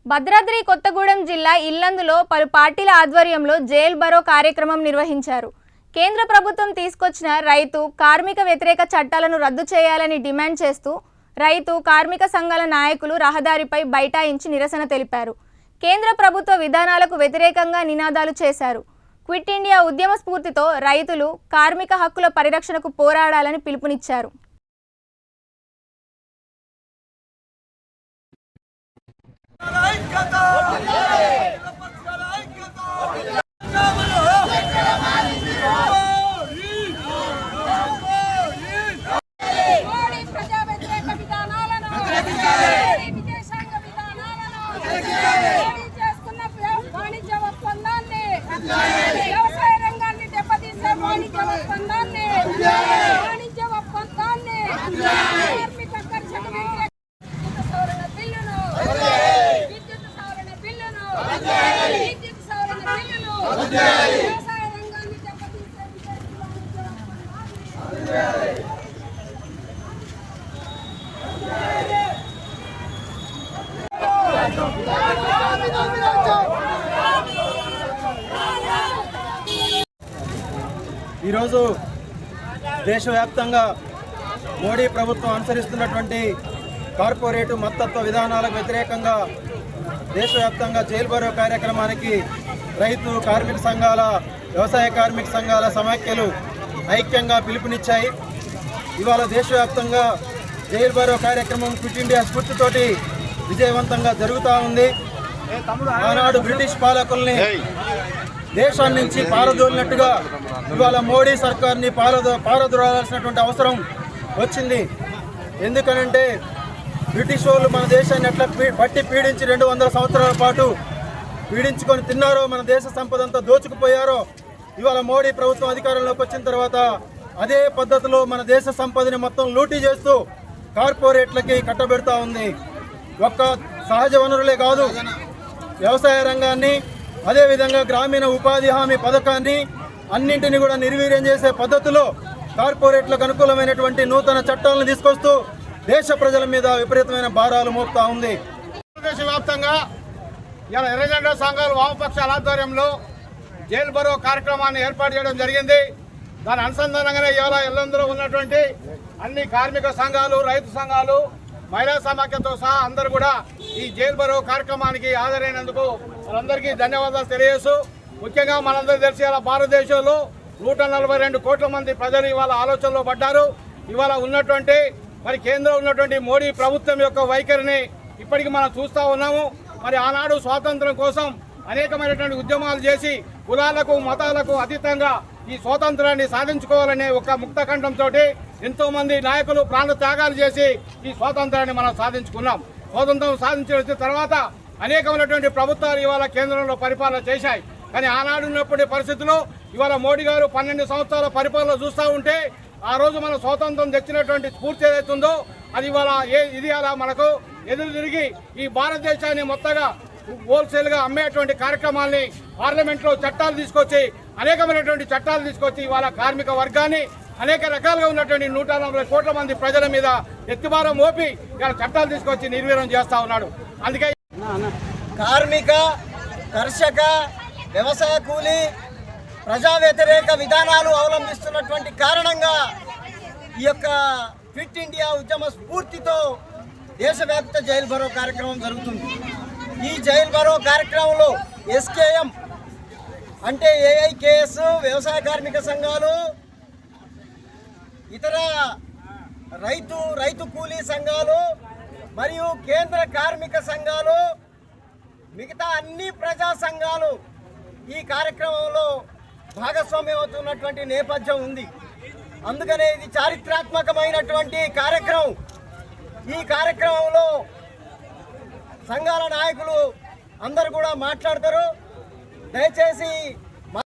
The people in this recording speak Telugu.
భద్రాద్రి కొత్తగూడెం జిల్లా ఇల్లందులో పలు పార్టీల ఆధ్వర్యంలో జైల్ బరో కార్యక్రమం నిర్వహించారు. కేంద్ర ప్రభుత్వం తీసుకొచ్చిన రైతు కార్మిక వ్యతిరేక చట్టాలను రద్దు చేయాలని డిమాండ్ చేస్తూ రైతు కార్మిక సంఘాల నాయకులు రహదారిపై బైఠాయించి నిరసన తెలిపారు. కేంద్ర ప్రభుత్వ విధానాలకు వ్యతిరేకంగా నినాదాలు చేశారు. క్విట్ ఇండియా ఉద్యమ స్ఫూర్తితో రైతులు కార్మిక హక్కుల పరిరక్షణకు పోరాడాలని పిలుపునిచ్చారు. వ్యవసాయ రంగాన్ని దెబ్బతీసే వాణిజ్య ఒప్పందాన్ని కార్మిక కర్షక సవరణ బిల్లును విద్యుత్ సవరణ బిల్లును వ్యవసాయ రంగాన్ని దెబ్బతీసే ఈరోజు దేశవ్యాప్తంగా మోడీ ప్రభుత్వం అనుసరిస్తున్నటువంటి కార్పొరేటు మత్తత్వ విధానాలకు వ్యతిరేకంగా దేశవ్యాప్తంగా జైల్ బరో కార్యక్రమానికి రైతు కార్మిక సంఘాల వ్యవసాయ కార్మిక సంఘాల సమాఖ్యలు ఐక్యంగా పిలుపునిచ్చాయి. ఇవాళ దేశవ్యాప్తంగా జైల్ బరో కార్యక్రమం క్విట్ ఇండియా స్ఫూర్తితోటి విజయవంతంగా జరుగుతూ ఉంది. ఆనాడు బ్రిటిష్ పాలకుల్ని దేశాన్ని నుంచి పారదోలినట్టుగా ఇవాళ మోడీ సర్కార్ని పారదోలాల్సినటువంటి అవసరం వచ్చింది. ఎందుకనంటే బ్రిటిష్ వాళ్ళు మన దేశాన్ని ఎట్లా పట్టి పీడించి 200 సంవత్సరాల పాటు పీడించుకొని తిన్నారో, మన దేశ సంపద అంతా దోచుకుపోయారో, ఇవాళ మోడీ ప్రభుత్వం అధికారంలోకి వచ్చిన తర్వాత అదే పద్ధతిలో మన దేశ సంపదని మొత్తం లూటీ చేస్తూ కార్పొరేట్లకి కట్టబెడతా ఉంది. ఒక్క సహజ వనరులే కాదు, వ్యవసాయ రంగాన్ని, అదేవిధంగా గ్రామీణ ఉపాధి హామీ పథకాన్ని అన్నింటినీ కూడా నిర్వీర్యం చేసే పద్ధతిలో కార్పొరేట్లకు అనుకూలమైనటువంటి నూతన చట్టాలను తీసుకొస్తూ దేశ ప్రజల మీద విపరీతమైన భారాలు మోపుతా ఉంది. దేశవ్యాప్తంగా ఇలా ఎర్రజెండా సంఘాలు వామపక్షాల ఆధ్వర్యంలో జైల్ బరో కార్యక్రమాన్ని ఏర్పాటు చేయడం జరిగింది. దాని అనుసంధానంగానే ఇవాళ ఇల్లందులో ఉన్నటువంటి అన్ని కార్మిక సంఘాలు, రైతు సంఘాలు, మహిళా సమాఖ్యతో సహా అందరూ కూడా ఈ జైల్ బరో కార్యక్రమానికి హాజరైనందుకు వాళ్ళందరికీ ధన్యవాదాలు తెలియజేస్తూ, ముఖ్యంగా మనందరూ తెలిసి ఇలా భారతదేశంలో 142 కోట్ల మంది ప్రజలు ఇవాళ ఆలోచనలో పడ్డారు. ఇవాళ ఉన్నటువంటి మరి కేంద్రంలో ఉన్నటువంటి మోడీ ప్రభుత్వం యొక్క వైఖరిని ఇప్పటికీ మనం చూస్తూ ఉన్నాము. మరి ఆనాడు స్వాతంత్రం కోసం అనేకమైనటువంటి ఉద్యమాలు చేసి కులాలకు మతాలకు అతీతంగా ఈ స్వాతంత్రాన్ని సాధించుకోవాలనే ఒక ముక్తకంఠంతో ఎంతోమంది నాయకులు ప్రాణ త్యాగాలు చేసి ఈ స్వాతంత్రాన్ని మనం సాధించుకున్నాం. స్వాతంత్రం సాధించిన తర్వాత అనేకమైనటువంటి ప్రభుత్వాలు ఇవాళ కేంద్రంలో పరిపాలన చేశాయి. కానీ ఆనాడు ఉన్నప్పటి పరిస్థితుల్లో ఇవాళ మోడీ గారు 12 సంవత్సరాల పరిపాలన చూస్తూ ఉంటే ఆ రోజు మన స్వాతంత్రం తెచ్చినటువంటి స్ఫూర్తి ఏదైతుందో అది ఇవాళ ఇది అలా మనకు ఎదురు తిరిగి ఈ భారతదేశాన్ని మొత్తంగా హోల్సేల్గా అమ్మేటువంటి కార్యక్రమాల్ని పార్లమెంట్లో చట్టాలు తీసుకొచ్చి అనేకమైనటువంటి చట్టాలు తీసుకొచ్చి ఇవాళ కార్మిక వర్గాన్ని అనేక రకాలుగా ఉన్నటువంటి 140 కోట్ల మంది ప్రజల మీద ఎత్తిభారం మోపి ఇలా చట్టాలు తీసుకొచ్చి నిర్వీర్యం చేస్తూ ఉన్నాడు. అందుకే కార్మిక, కర్షక, వ్యవసాయ కూలీ ప్రజా వ్యతిరేక విధానాలు అవలంబిస్తున్నటువంటి కారణంగా ఈ యొక్క క్విట్ ఇండియా ఉద్యమ స్ఫూర్తితో దేశవ్యాప్త జైల్ బరో కార్యక్రమం జరుగుతుంది. ఈ జైల్ బరో కార్యక్రమంలో ఎస్కేఎం అంటే ఏఐకేఎస్, వ్యవసాయ కార్మిక సంఘాలు, ఇతర రైతు కూలీ సంఘాలు మరియు కేంద్ర కార్మిక సంఘాలు, మిగతా అన్ని ప్రజా సంఘాలు ఈ కార్యక్రమంలో భాగస్వామ్యం అవుతున్నటువంటి నేపథ్యం ఉంది. అందుకనే ఇది చారిత్రాత్మకమైనటువంటి కార్యక్రమం. ఈ కార్యక్రమంలో సంఘాల నాయకులు అందరూ కూడా మాట్లాడతారు. దయచేసి